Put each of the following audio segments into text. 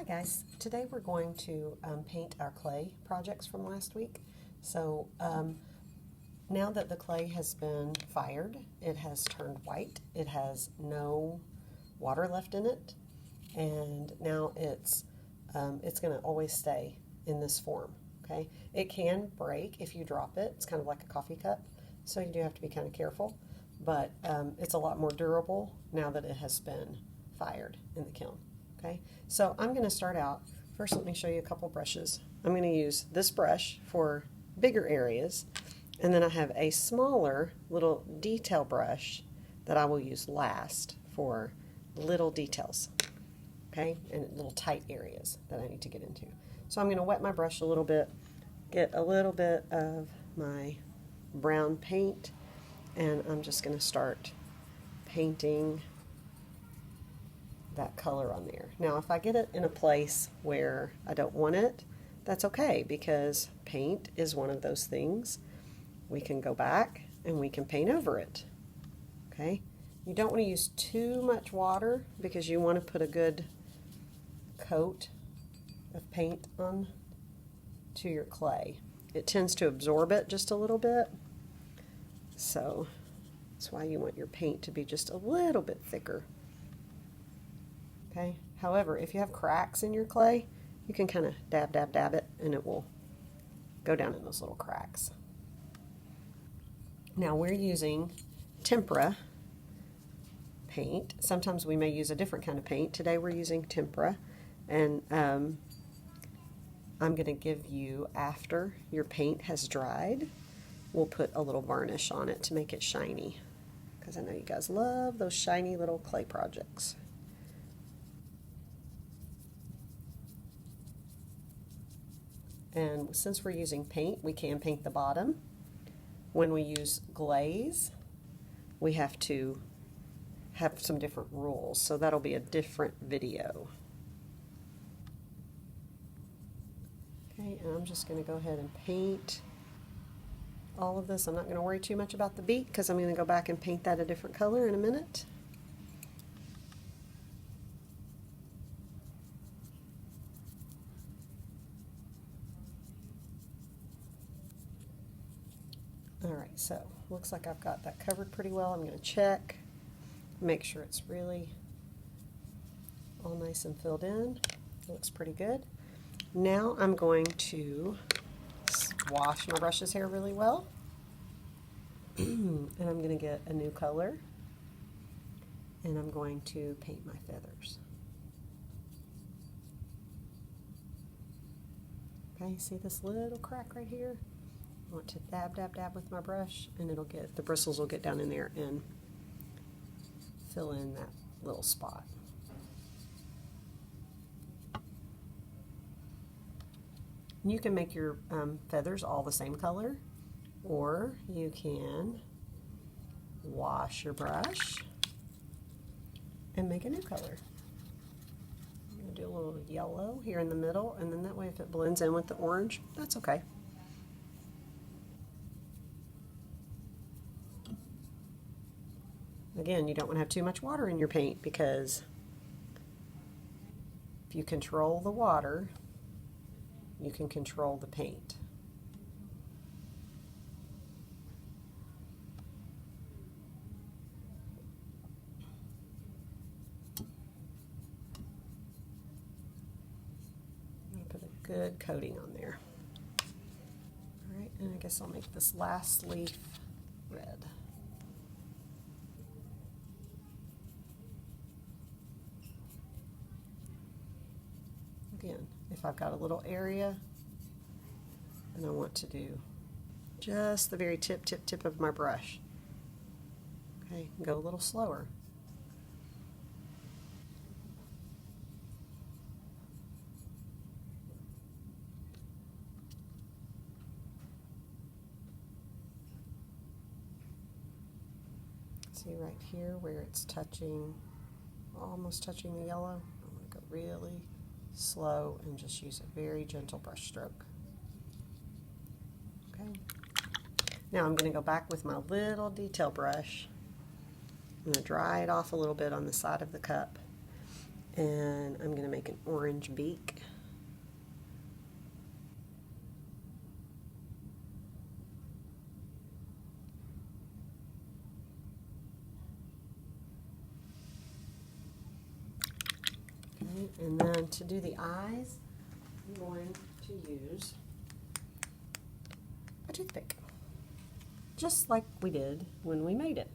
Hi guys, today we're going to paint our clay projects from last week. So now that the clay has been fired, it has turned white, it has no water left in it, and now it's going to always stay in this form. Okay, it can break if you drop it. It's kind of like a coffee cup, so you do have to be kind of careful, but it's a lot more durable now that it has been fired in the kiln. Okay, so I'm going to start out. First, let me show you a couple brushes. I'm going to use this brush for bigger areas, and then I have a smaller little detail brush that I will use last for little details, okay, and little tight areas that I need to get into. So I'm going to wet my brush a little bit, get a little bit of my brown paint, and I'm just going to start painting that color on there. Now if I get it in a place where I don't want it, that's okay, because paint is one of those things we can go back and we can paint over it. Okay, you don't want to use too much water because you want to put a good coat of paint on to your clay. It tends to absorb it just a little bit, so that's why you want your paint to be just a little bit thicker. Okay. However, if you have cracks in your clay, you can kind of dab it, and it will go down in those little cracks. Now we're using tempera paint. Sometimes we may use a different kind of paint. Today we're using tempera, and I'm going to give you, after your paint has dried, we'll put a little varnish on it to make it shiny, because I know you guys love those shiny little clay projects. And since we're using paint, we can paint the bottom. When we use glaze, we have to have some different rules, so that'll be a different video. Okay, and I'm just going to go ahead and paint all of this. I'm not going to worry too much about the beak because I'm going to go back and paint that a different color in a minute. Alright, so looks like I've got that covered pretty well. I'm going to check, make sure it's really all nice and filled in. It looks pretty good. Now I'm going to wash my brush's hair really well, and I'm going to get a new color, and I'm going to paint my feathers. Okay, see this little crack right here? I want to dab with my brush, and it'll get, the bristles will get down in there and fill in that little spot. You can make your feathers all the same color, or you can wash your brush and make a new color. I'm going to do a little yellow here in the middle, and then that way if it blends in with the orange, that's okay. Again, you don't want to have too much water in your paint, because if you control the water, you can control the paint. I'm going to put a good coating on there. All right, and I guess I'll make this last leaf red. Again, if I've got a little area and I want to do just the very tip of my brush, okay, go a little slower. See right here where it's touching, almost touching the yellow? I'm going to go really slow and just use a very gentle brush stroke. Okay. Now I'm going to go back with my little detail brush. I'm going to dry it off a little bit on the side of the cup. And I'm going to make an orange beak. Okay, and then to do the eyes, I'm going to use a toothpick, just like we did when we made it.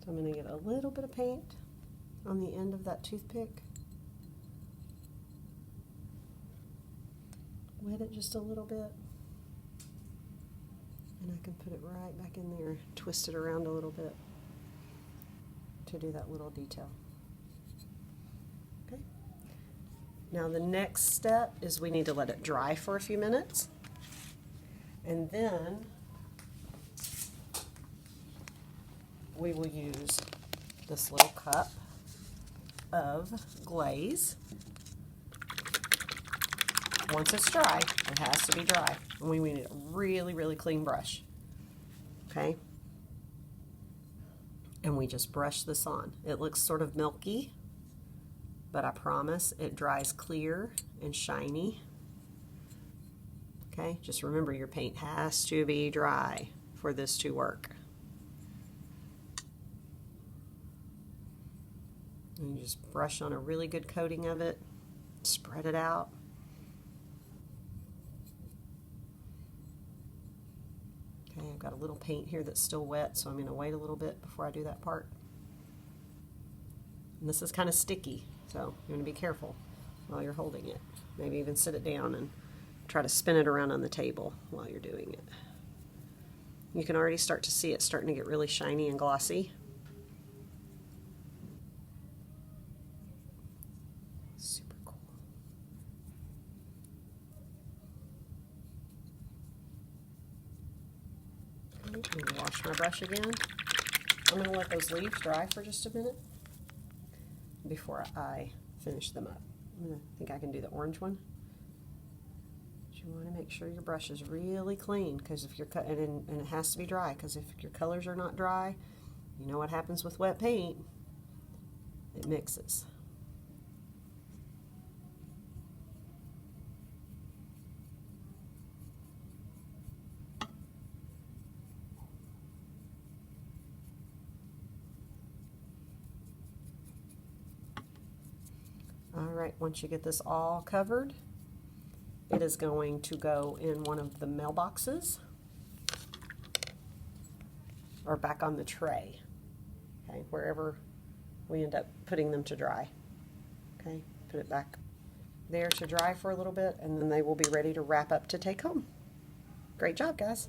So I'm going to get a little bit of paint on the end of that toothpick. Wet it just a little bit. And I can put it right back in there, twist it around a little bit to do that little detail. Okay. Now the next step is we need to let it dry for a few minutes. And then we will use this little cup of glaze. Once it's dry, it has to be dry. And we need a really, really clean brush. Okay? And we just brush this on. It looks sort of milky, but I promise it dries clear and shiny. Okay? Just remember, your paint has to be dry for this to work. And you just brush on a really good coating of it, spread it out. Okay, I've got a little paint here that's still wet, so I'm going to wait a little bit before I do that part. And this is kind of sticky, so you want to be careful while you're holding it. Maybe even sit it down and try to spin it around on the table while you're doing it. You can already start to see it starting to get really shiny and glossy. Super cool. Okay, I'm going to wash my brush again. I'm going to let those leaves dry for just a minute before I finish them up. I think I can do the orange one. But you want to make sure your brush is really clean, because if you're and it has to be dry, because if your colors are not dry, you know what happens with wet paint. It mixes. Alright, once you get this all covered, it is going to go in one of the mailboxes or back on the tray, okay, wherever we end up putting them to dry. Okay, put it back there to dry for a little bit, and then they will be ready to wrap up to take home. Great job, guys.